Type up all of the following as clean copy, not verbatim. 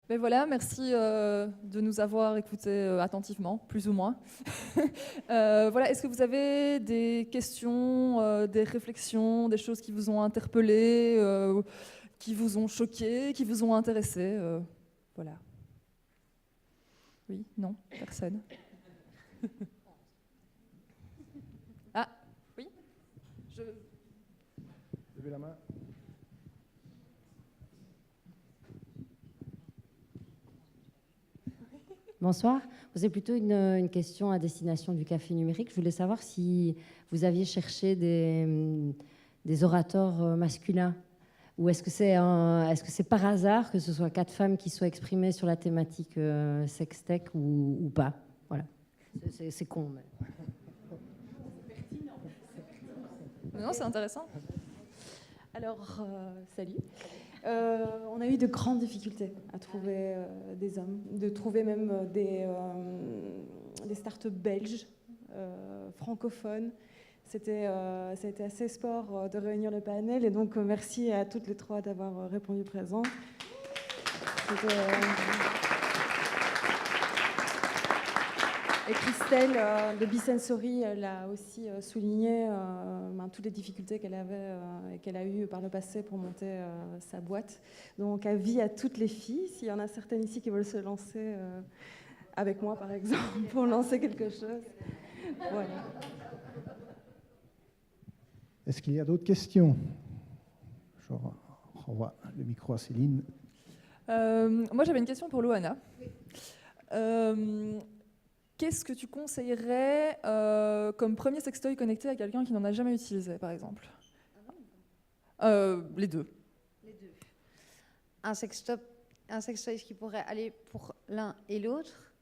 Ben voilà, merci de nous avoir écoutés attentivement, plus ou moins. Voilà, est-ce que vous avez des questions, des réflexions, des choses qui vous ont interpellé, qui vous ont choqué, qui vous ont intéressé voilà. Oui, non, personne. Ah, oui. Levez la main. Bonsoir. C'est plutôt une question à destination du Café Numérique. Je voulais savoir si vous aviez cherché des orateurs masculins, ou est-ce que c'est par hasard que ce soit 4 femmes qui soient exprimées sur la thématique sextech ou pas. Voilà. C'est con. Mais... Non, c'est intéressant. Alors, salut. On a eu de grandes difficultés à trouver des hommes, de trouver même des startups belges, francophones. Ça a été assez sport de réunir le panel, et donc merci à toutes les 3 d'avoir répondu présent. Et Christelle de Bisensory l'a aussi souligné, toutes les difficultés qu'elle avait et qu'elle a eues par le passé pour monter sa boîte. Donc avis à toutes les filles, s'il y en a certaines ici qui veulent se lancer avec moi par exemple, pour lancer quelque chose. Voilà. Est-ce qu'il y a d'autres questions? Je renvoie le micro à Céline. Moi, j'avais une question pour Loana. Qu'est-ce que tu conseillerais comme premier sextoy connecté à quelqu'un qui n'en a jamais utilisé, par exemple? Les deux. Les deux. Un sextoy qui pourrait aller pour l'un et l'autre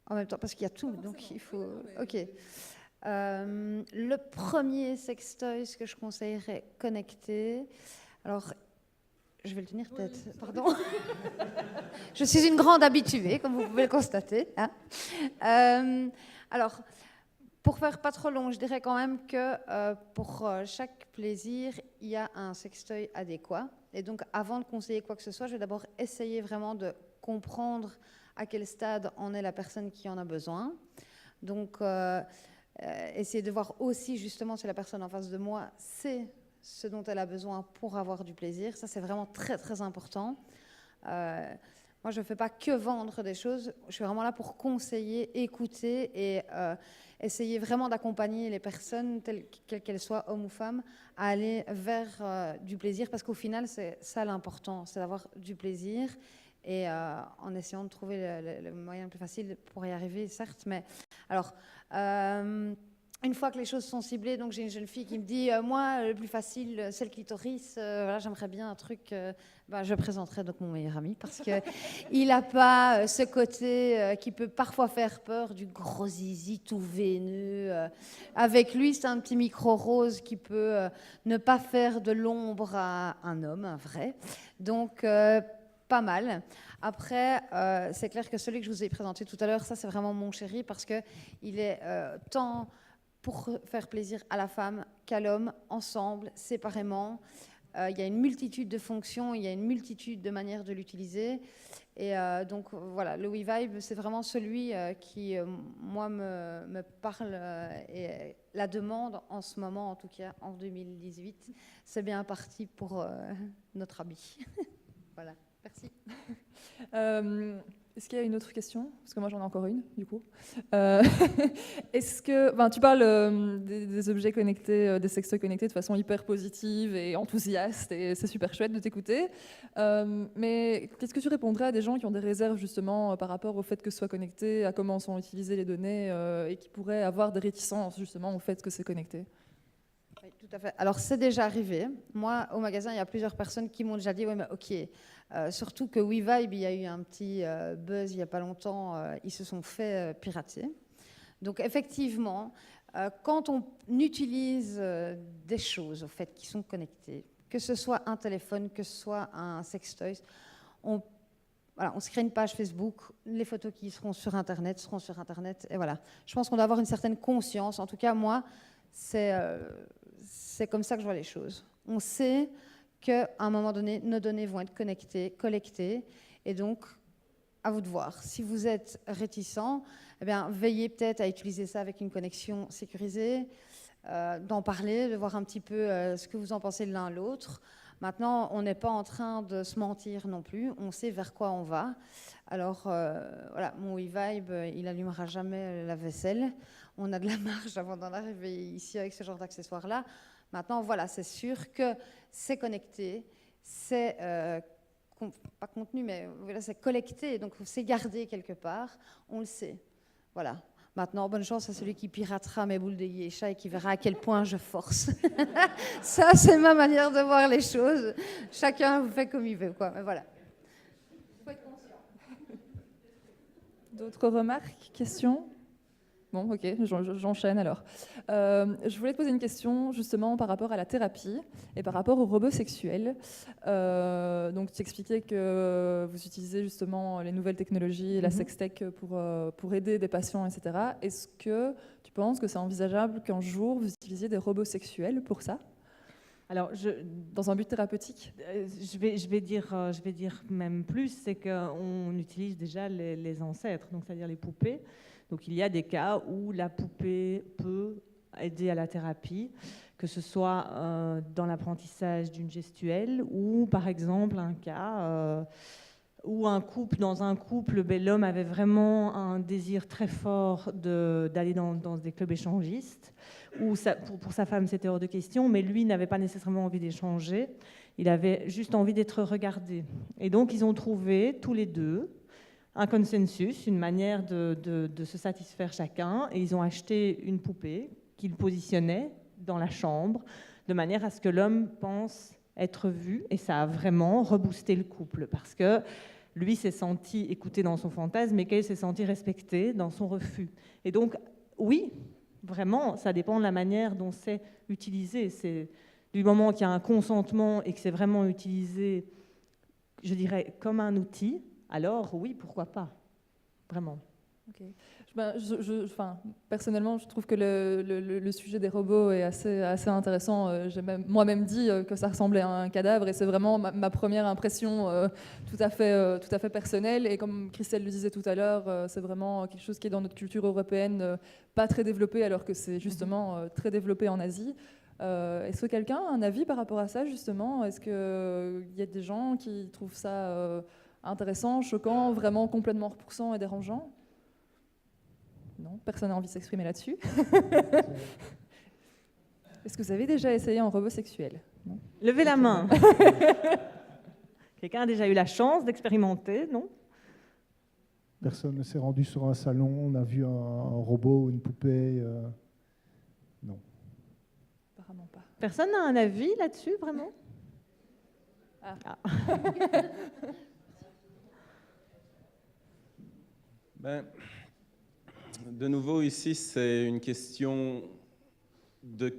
en même temps, parce qu'il y a tout, donc il faut... Ok. Le premier sextoy que je conseillerais connecté, alors je vais le tenir peut-être, pardon. Je suis une grande habituée, comme vous pouvez le constater. Hein. Alors, pour faire pas trop long, je dirais quand même que pour chaque plaisir, il y a un sextoy adéquat. Et donc, avant de conseiller quoi que ce soit, je vais d'abord essayer vraiment de comprendre à quel stade en est la personne qui en a besoin. Donc, essayer de voir aussi justement si la personne en face de moi sait ce dont elle a besoin pour avoir du plaisir. Ça, c'est vraiment très, très important. Moi, je ne fais pas que vendre des choses. Je suis vraiment là pour conseiller, écouter et essayer vraiment d'accompagner les personnes, quelles qu'elles soient, hommes ou femmes, à aller vers du plaisir. Parce qu'au final, c'est ça l'important, c'est d'avoir du plaisir. Et en essayant de trouver le moyen le plus facile pour y arriver, certes. Mais alors... une fois que les choses sont ciblées, donc j'ai une jeune fille qui me dit moi, le plus facile, c'est le clitoris. Voilà, j'aimerais bien un truc. Je présenterai donc mon meilleur ami parce que il n'a pas ce côté qui peut parfois faire peur du gros zizi tout veineux. Avec lui, c'est un petit micro rose qui peut ne pas faire de l'ombre à un homme, un vrai. Donc pas mal. Après, c'est clair que celui que je vous ai présenté tout à l'heure, ça c'est vraiment mon chéri parce que il est tant pour faire plaisir à la femme qu'à l'homme, ensemble, séparément. Il y a une multitude de fonctions, il y a une multitude de manières de l'utiliser. Et donc voilà, le WeVibe, c'est vraiment celui qui, moi, me parle et la demande en ce moment, en tout cas en 2018. C'est bien parti pour notre habit. Voilà, merci. Est-ce qu'il y a une autre question? Parce que moi j'en ai encore une, du coup. Est-ce que, tu parles des objets connectés, des sextoys connectés de façon hyper positive et enthousiaste, et c'est super chouette de t'écouter. Mais qu'est-ce que tu répondrais à des gens qui ont des réserves justement par rapport au fait que ce soit connecté, à comment sont utilisées les données, et qui pourraient avoir des réticences justement au fait que c'est connecté? Oui, tout à fait. Alors, c'est déjà arrivé. Moi, au magasin, il y a plusieurs personnes qui m'ont déjà dit « Oui, mais ok, surtout que WeVibe, il y a eu un petit buzz il n'y a pas longtemps, ils se sont fait pirater. » Donc, effectivement, quand on utilise des choses, au fait, qui sont connectées, que ce soit un téléphone, que ce soit un sextoy, on se crée une page Facebook, les photos qui seront sur Internet, et voilà. Je pense qu'on doit avoir une certaine conscience. En tout cas, moi, c'est comme ça que je vois les choses. On sait qu'à un moment donné, nos données vont être connectées, collectées, et donc à vous de voir. Si vous êtes réticent, eh bien, veillez peut-être à utiliser ça avec une connexion sécurisée, d'en parler, de voir un petit peu ce que vous en pensez l'un l'autre. Maintenant, on n'est pas en train de se mentir non plus, on sait vers quoi on va. Alors, voilà, mon WeVibe, il n'allumera jamais la vaisselle. On a de la marge avant d'en arriver ici avec ce genre d'accessoires-là. Maintenant, voilà, c'est sûr que c'est connecté, c'est pas contenu, mais voilà, c'est collecté, donc c'est gardé quelque part, on le sait. Voilà. Maintenant, bonne chance à celui qui piratera mes boules de Yesha et qui verra à quel point je force. Ça, c'est ma manière de voir les choses. Chacun vous fait comme il veut, quoi. Mais voilà. Faut être conscient. D'autres remarques, questions? Bon, ok, j'enchaîne alors. Je voulais te poser une question justement par rapport à la thérapie et par rapport aux robots sexuels. Donc, tu expliquais que vous utilisez justement les nouvelles technologies, la sextech pour aider des patients, etc. Est-ce que tu penses que c'est envisageable qu'un jour vous utilisiez des robots sexuels pour ça? Alors, dans un but thérapeutique? Je vais dire même plus, c'est qu'on utilise déjà les ancêtres, donc c'est-à-dire les poupées. Donc il y a des cas où la poupée peut aider à la thérapie, que ce soit dans l'apprentissage d'une gestuelle ou par exemple un cas où dans un couple, l'homme avait vraiment un désir très fort d'aller dans des clubs échangistes, où pour sa femme c'était hors de question, mais lui n'avait pas nécessairement envie d'échanger, il avait juste envie d'être regardé. Et donc ils ont trouvé tous les deux un consensus, une manière de se satisfaire chacun, et ils ont acheté une poupée qu'ils positionnaient dans la chambre, de manière à ce que l'homme pense être vu, et ça a vraiment reboosté le couple, parce que lui s'est senti écouté dans son fantasme, et qu'elle s'est sentie respectée dans son refus. Et donc, oui, vraiment, ça dépend de la manière dont c'est utilisé. C'est du moment qu'il y a un consentement et que c'est vraiment utilisé, je dirais, comme un outil, alors oui, pourquoi pas, vraiment. Okay. Personnellement, je trouve que le sujet des robots est assez intéressant. J'ai moi-même dit que ça ressemblait à un cadavre, et c'est vraiment ma première impression tout à fait personnelle. Et comme Christelle le disait tout à l'heure, c'est vraiment quelque chose qui est dans notre culture européenne pas très développé, alors que c'est justement très développé en Asie. Est-ce que quelqu'un a un avis par rapport à ça, justement? Est-ce qu'il y a des gens qui trouvent ça intéressant, choquant, vraiment complètement repoussant et dérangeant? Non, personne n'a envie de s'exprimer là-dessus. Est-ce que vous avez déjà essayé un robot sexuel? Non? Levez la main. Quelqu'un a déjà eu la chance d'expérimenter, non? Personne ne s'est rendu sur un salon, on a vu un robot ou une poupée? Non. Apparemment pas. Personne n'a un avis là-dessus, vraiment? Ah. De nouveau, ici, c'est une question de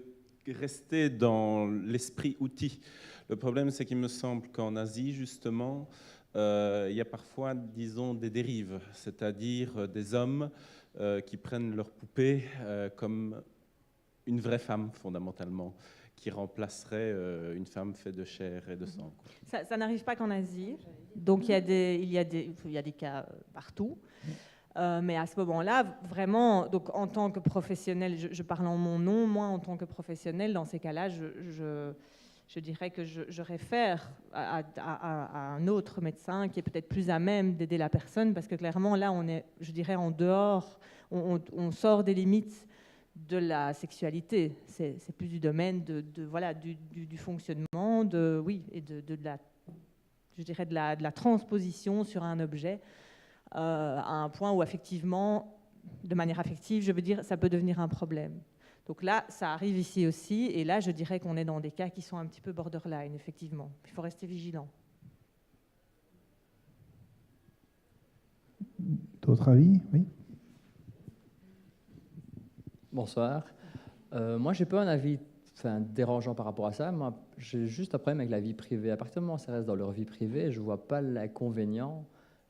rester dans l'esprit outil. Le problème, c'est qu'il me semble qu'en Asie, justement, il y a parfois, disons, des dérives, c'est-à-dire des hommes qui prennent leur poupée comme une vraie femme, fondamentalement, qui remplacerait une femme faite de chair et de sang. Ça n'arrive pas qu'en Asie. Donc il y a des cas partout. Mais à ce moment-là, vraiment, donc en tant que professionnel, je parle en mon nom, moi en tant que professionnel, dans ces cas-là, je dirais que je réfère à un autre médecin qui est peut-être plus à même d'aider la personne, parce que clairement, là, on est, je dirais, en dehors, on sort des limites de la sexualité. C'est plus du domaine voilà, du fonctionnement, et de la, je dirais, de la transposition sur un objet, à un point où effectivement, de manière affective, je veux dire, ça peut devenir un problème. Donc là, ça arrive ici aussi, et là, je dirais qu'on est dans des cas qui sont un petit peu borderline, effectivement. Il faut rester vigilant. D'autres avis? Oui. Bonsoir. Moi, j'ai pas un avis dérangeant par rapport à ça. Moi, j'ai juste un problème avec la vie privée. À partir du moment où ça reste dans leur vie privée, je vois pas l'inconvénient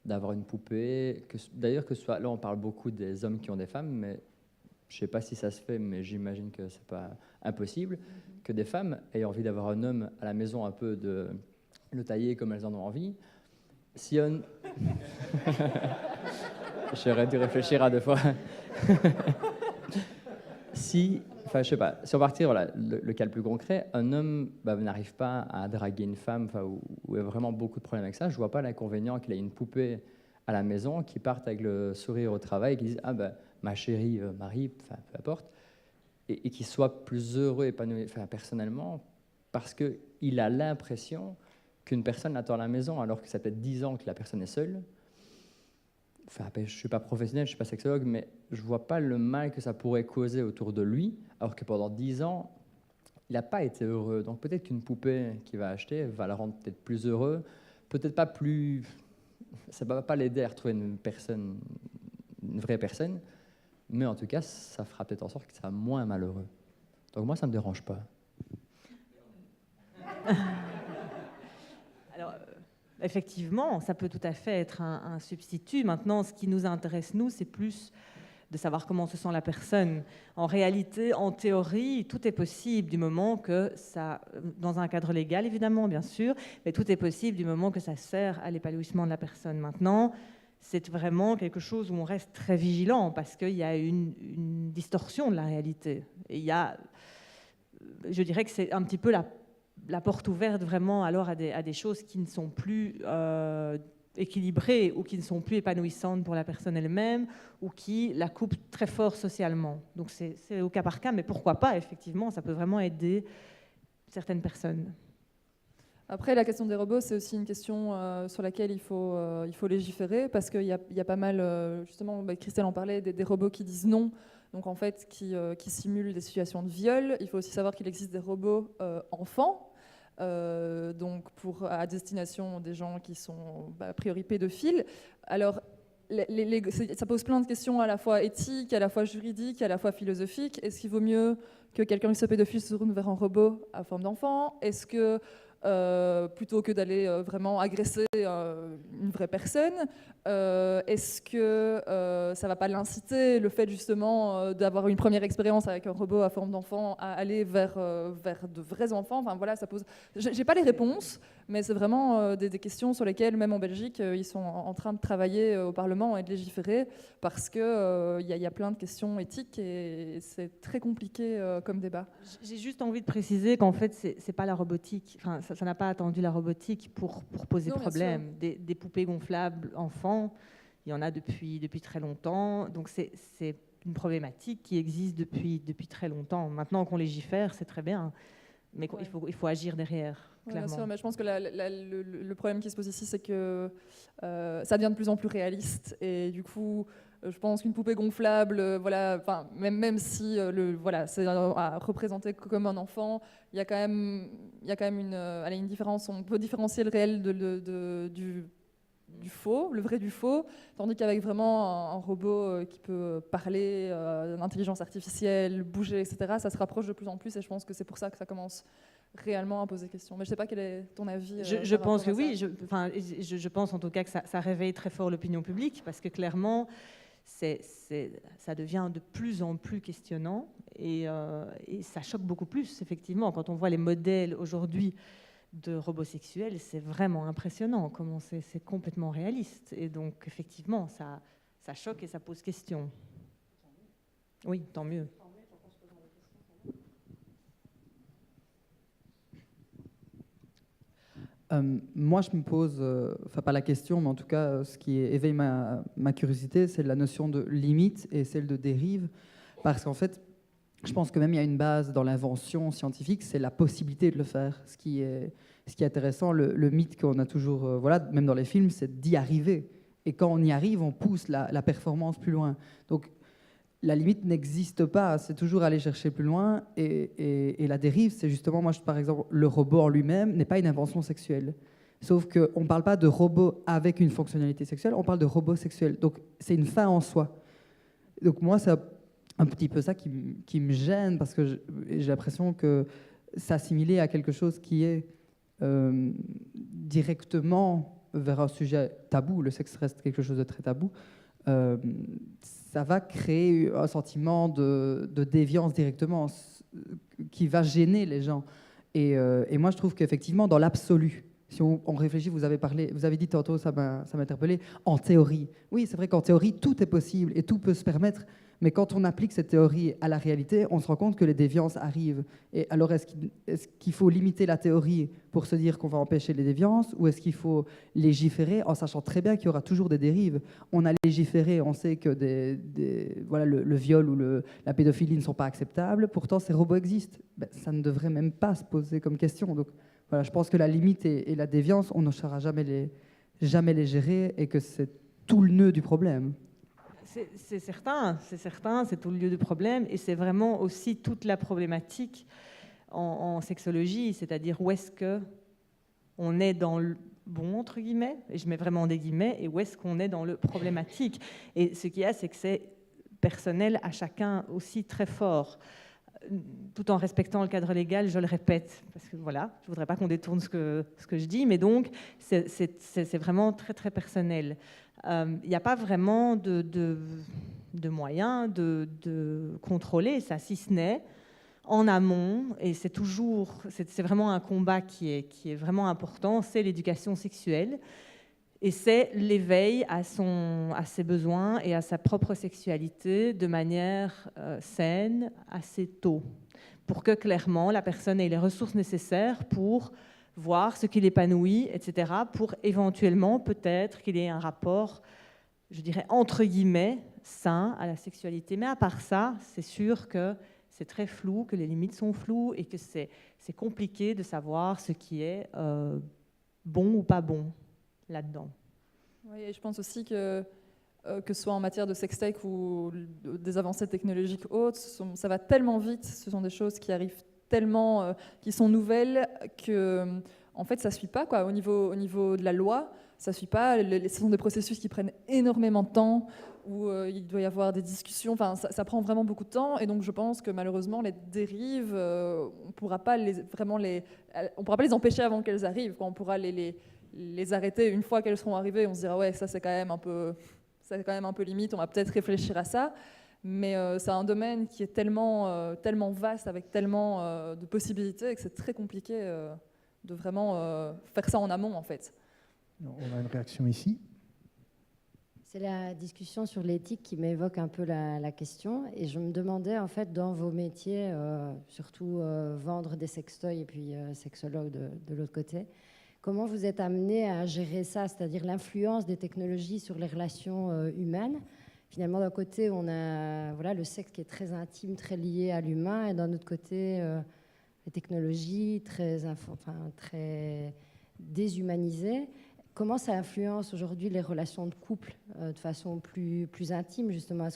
d'avoir une poupée. D'ailleurs, que ce soit là, on parle beaucoup des hommes qui ont des femmes, mais je sais pas si ça se fait, mais j'imagine que c'est pas impossible que des femmes aient envie d'avoir un homme à la maison, un peu de le tailler comme elles en ont envie. Si un... J'aurais dû réfléchir à deux fois. Si on partit, voilà, le cas le plus concret, un homme n'arrive pas à draguer une femme, où il y a vraiment beaucoup de problèmes avec ça, je ne vois pas l'inconvénient qu'il ait une poupée à la maison, qui parte avec le sourire au travail, et qui dise « Ah ma chérie Marie », peu importe, et qu'il soit plus heureux, épanoui personnellement, parce qu'il a l'impression qu'une personne l'attend à la maison, alors que ça fait peut-être 10 ans que la personne est seule. Je ne suis pas professionnel, je ne suis pas sexologue, mais je ne vois pas le mal que ça pourrait causer autour de lui, alors que pendant 10 ans, il n'a pas été heureux. Donc peut-être qu'une poupée qu'il va acheter va le rendre peut-être plus heureux, peut-être pas plus... Ça ne va pas l'aider à retrouver une vraie personne, mais en tout cas, ça fera peut-être en sorte qu'il sera moins malheureux. Donc moi, ça ne me dérange pas. Alors, effectivement, ça peut tout à fait être un substitut. Maintenant, ce qui nous intéresse, nous, c'est plus de savoir comment se sent la personne. En réalité, en théorie, tout est possible du moment que ça, dans un cadre légal évidemment, bien sûr, mais tout est possible du moment que ça sert à l'épanouissement de la personne. Maintenant, c'est vraiment quelque chose où on reste très vigilant parce qu'il y a une distorsion de la réalité. Et il y a, je dirais que c'est un petit peu la porte ouverte vraiment alors à des choses qui ne sont plus équilibrées ou qui ne sont plus épanouissantes pour la personne elle-même ou qui la coupent très fort socialement. Donc c'est au cas par cas, mais pourquoi pas, effectivement, ça peut vraiment aider certaines personnes. Après, la question des robots, c'est aussi une question sur laquelle il faut légiférer, parce qu'il y a pas mal, justement, Christelle en parlait, des robots qui disent non, donc en fait, qui simulent des situations de viol. Il faut aussi savoir qu'il existe des robots enfants, donc à destination des gens qui sont a priori pédophiles. Alors, ça pose plein de questions à la fois éthiques, à la fois juridiques, à la fois philosophiques. Est-ce qu'il vaut mieux que quelqu'un qui soit pédophile se tourne vers un robot à forme d'enfant? Est-ce que plutôt que d'aller vraiment agresser une vraie personne, est-ce que ça ne va pas l'inciter, le fait justement d'avoir une première expérience avec un robot à forme d'enfant, à aller vers de vrais enfants? Enfin voilà, ça pose. J'ai pas les réponses, mais c'est vraiment des questions sur lesquelles, même en Belgique, ils sont en train de travailler au Parlement et de légiférer, parce que y a plein de questions éthiques et c'est très compliqué comme débat. J'ai juste envie de préciser qu'en fait, c'est pas la robotique. Enfin, ça n'a pas attendu la robotique pour poser problème. Des poupées gonflables enfants, il y en a depuis très longtemps. Donc c'est une problématique qui existe depuis très longtemps. Maintenant qu'on légifère, c'est très bien, mais il faut agir derrière. Bien sûr, mais je pense que le problème qui se pose ici, c'est que ça devient de plus en plus réaliste. Et du coup, je pense qu'une poupée gonflable, même si c'est représenté comme un enfant, il y a quand même une différence. On peut différencier le réel du faux, le vrai du faux, tandis qu'avec vraiment un robot qui peut parler, l'intelligence artificielle, bouger, etc., ça se rapproche de plus en plus. Et je pense que c'est pour ça que ça commence réellement à poser question. Mais je ne sais pas quel est ton avis. Je pense que oui. Je pense en tout cas que ça réveille très fort l'opinion publique, parce que clairement, ça devient de plus en plus questionnant et ça choque beaucoup plus, effectivement. Quand on voit les modèles aujourd'hui de robots sexuels, c'est vraiment impressionnant comment c'est complètement réaliste. Et donc, effectivement, ça choque et ça pose question. Oui, tant mieux. Moi, je me pose, pas la question, mais en tout cas, ce qui éveille ma curiosité, c'est la notion de limite et celle de dérive. Parce qu'en fait, je pense que même il y a une base dans l'invention scientifique, c'est la possibilité de le faire. Ce qui est intéressant, le mythe qu'on a toujours, même dans les films, c'est d'y arriver. Et quand on y arrive, on pousse la performance plus loin. Donc, la limite n'existe pas, c'est toujours aller chercher plus loin. Et la dérive, c'est justement, par exemple, le robot en lui-même n'est pas une invention sexuelle. Sauf qu'on ne parle pas de robot avec une fonctionnalité sexuelle, on parle de robot sexuel. Donc, c'est une fin en soi. Donc, moi, c'est un petit peu ça qui me gêne, parce que j'ai l'impression que s'assimiler à quelque chose qui est directement vers un sujet tabou, le sexe reste quelque chose de très tabou, ça va créer un sentiment de déviance directement qui va gêner les gens. Et moi, je trouve qu'effectivement, dans l'absolu, Si on réfléchit, vous avez dit tantôt, ça m'a interpellé, en théorie. Oui, c'est vrai qu'en théorie, tout est possible et tout peut se permettre, mais quand on applique cette théorie à la réalité, on se rend compte que les déviances arrivent. Et alors, est-ce qu'il faut limiter la théorie pour se dire qu'on va empêcher les déviances, ou est-ce qu'il faut légiférer en sachant très bien qu'il y aura toujours des dérives? On a légiféré, on sait que voilà, le viol ou la pédophilie ne sont pas acceptables, pourtant ces robots existent. Ben, ça ne devrait même pas se poser comme question. Donc, voilà, je pense que la limite et la déviance, on ne saura jamais les gérer, et que c'est tout le nœud du problème. C'est certain, c'est tout le lieu du problème, et c'est vraiment aussi toute la problématique en sexologie, c'est-à-dire où est-ce qu'on est dans le bon, entre guillemets, et je mets vraiment des guillemets, et où est-ce qu'on est dans le problématique. Et ce qu'il y a, c'est que c'est personnel à chacun aussi très fort, tout en respectant le cadre légal, je le répète, parce que voilà, je ne voudrais pas qu'on détourne ce que je dis, mais donc c'est vraiment très très personnel. Il n'y a pas vraiment de moyens de contrôler ça, si ce n'est en amont, et c'est vraiment un combat qui est vraiment important, c'est l'éducation sexuelle, et c'est l'éveil à ses besoins et à sa propre sexualité de manière saine, assez tôt, pour que clairement la personne ait les ressources nécessaires pour voir ce qui l'épanouit, etc., pour éventuellement peut-être qu'il y ait un rapport, je dirais, entre guillemets, sain à la sexualité. Mais à part ça, c'est sûr que c'est très flou, que les limites sont floues et que c'est compliqué de savoir ce qui est bon ou pas bon là-dedans. Oui, et je pense aussi que ce soit en matière de sextech ou des avancées technologiques hautes, ça va tellement vite, ce sont des choses qui arrivent tellement, qui sont nouvelles, que en fait ça ne suit pas, quoi. Au niveau de la loi, ça ne suit pas, ce sont des processus qui prennent énormément de temps, où il doit y avoir des discussions, enfin, ça prend vraiment beaucoup de temps, et donc je pense que malheureusement les dérives, on ne pourra pas les empêcher avant qu'elles arrivent, quoi. On pourra les arrêter une fois qu'elles seront arrivées, on se dira ouais, ça c'est quand même un peu limite, on va peut-être réfléchir à ça, mais c'est un domaine qui est tellement vaste, avec tellement de possibilités, que c'est très compliqué de vraiment faire ça en amont, en fait. On a une réaction ici. C'est la discussion sur l'éthique qui m'évoque un peu la question, et je me demandais en fait dans vos métiers, surtout vendre des sextoys et puis sexologue de l'autre côté, comment vous êtes amené à gérer ça, c'est-à-dire l'influence des technologies sur les relations humaines. Finalement, d'un côté, on a le sexe qui est très intime, très lié à l'humain, et d'un autre côté, les technologies très déshumanisées. Comment ça influence aujourd'hui les relations de couple de façon plus intime, justement?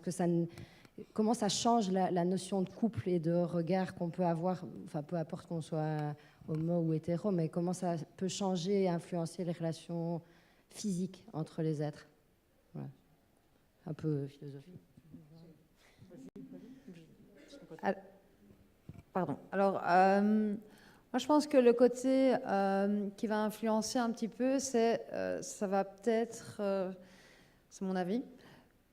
Comment ça change la notion de couple et de regard qu'on peut avoir, enfin, peu importe qu'on soit homo ou hétéro, mais comment ça peut changer et influencer les relations physiques entre les êtres? Voilà. Un peu philosophique. Pardon. Alors, moi, je pense que le côté qui va influencer un petit peu, ça va peut-être, c'est mon avis,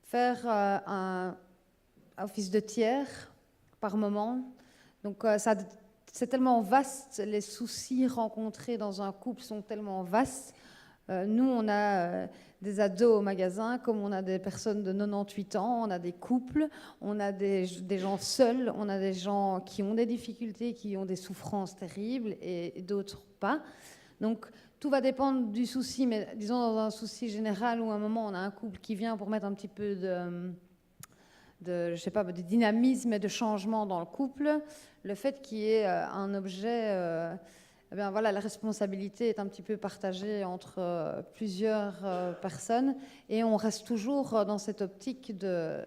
faire un office de tiers par moment. Donc, c'est tellement vaste, les soucis rencontrés dans un couple sont tellement vastes. Nous, on a des ados au magasin, comme on a des personnes de 98 ans, on a des couples, on a des gens seuls, on a des gens qui ont des difficultés, qui ont des souffrances terribles et d'autres pas. Donc, tout va dépendre du souci, mais disons dans un souci général où à un moment on a un couple qui vient pour mettre un petit peu de dynamisme et de changement dans le couple, le fait qu'il y ait un objet... Eh bien, voilà, la responsabilité est un petit peu partagée entre plusieurs personnes, et on reste toujours dans cette optique de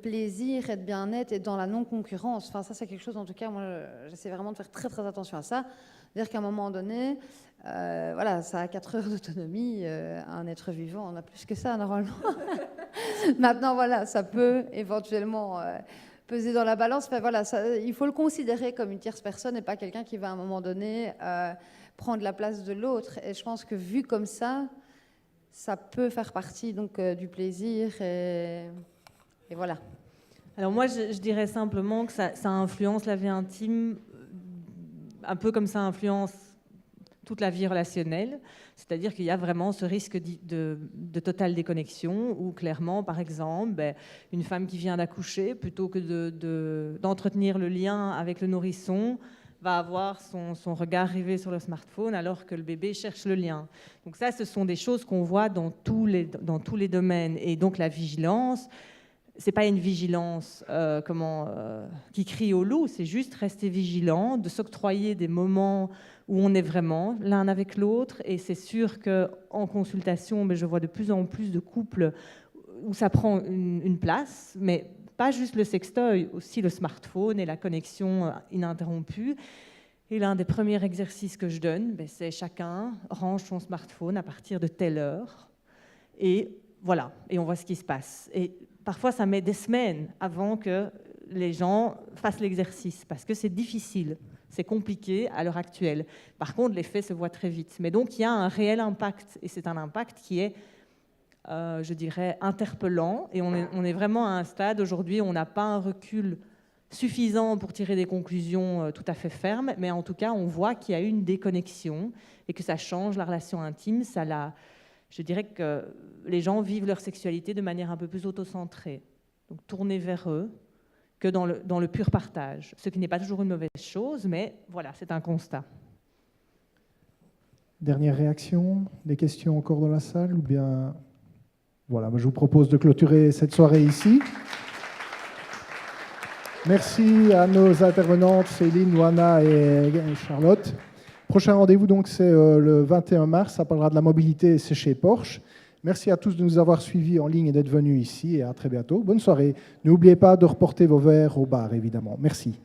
plaisir et de bien-être et dans la non-concurrence. Enfin, ça, c'est quelque chose, en tout cas, moi, j'essaie vraiment de faire très, très attention à ça. C'est-à-dire qu'à un moment donné, voilà, ça a 4 heures d'autonomie, un être vivant, on a plus que ça, normalement. Maintenant, voilà, ça peut éventuellement... peser dans la balance, enfin, voilà, il faut le considérer comme une tierce personne et pas quelqu'un qui va à un moment donné prendre la place de l'autre. Et je pense que vu comme ça peut faire partie donc du plaisir et voilà. Alors moi, je dirais simplement que ça influence la vie intime, un peu comme ça influence toute la vie relationnelle, c'est-à-dire qu'il y a vraiment ce risque de totale déconnexion où clairement, par exemple, une femme qui vient d'accoucher, plutôt que d'entretenir le lien avec le nourrisson, va avoir son regard rivé sur le smartphone alors que le bébé cherche le lien. Donc ça, ce sont des choses qu'on voit dans tous les domaines. Et donc la vigilance, c'est pas une vigilance qui crie au loup, c'est juste rester vigilant, de s'octroyer des moments où on est vraiment l'un avec l'autre. Et c'est sûr qu'en consultation, je vois de plus en plus de couples où ça prend une place, mais pas juste le sextoy, aussi le smartphone et la connexion ininterrompue. Et l'un des premiers exercices que je donne, c'est chacun range son smartphone à partir de telle heure. Et voilà, et on voit ce qui se passe. Et parfois, ça met des semaines avant que les gens fassent l'exercice, parce que c'est difficile, c'est compliqué à l'heure actuelle. Par contre, l'effet se voit très vite. Mais donc, il y a un réel impact, et c'est un impact qui est, je dirais, interpellant. Et on est vraiment à un stade, aujourd'hui, on n'a pas un recul suffisant pour tirer des conclusions tout à fait fermes, mais en tout cas, on voit qu'il y a une déconnexion et que ça change la relation intime. Je dirais que les gens vivent leur sexualité de manière un peu plus autocentrée, donc tournée vers eux, que dans le pur partage. Ce qui n'est pas toujours une mauvaise chose, mais voilà, c'est un constat. Dernière réaction, des questions encore dans la salle ou bien... Voilà, je vous propose de clôturer cette soirée ici. Merci à nos intervenantes, Céline, Luana et Charlotte. Prochain rendez-vous, donc, c'est le 21 mars. Ça parlera de la mobilité, c'est chez Porsche. Merci à tous de nous avoir suivis en ligne et d'être venus ici. Et à très bientôt. Bonne soirée. N'oubliez pas de reporter vos verres au bar, évidemment. Merci.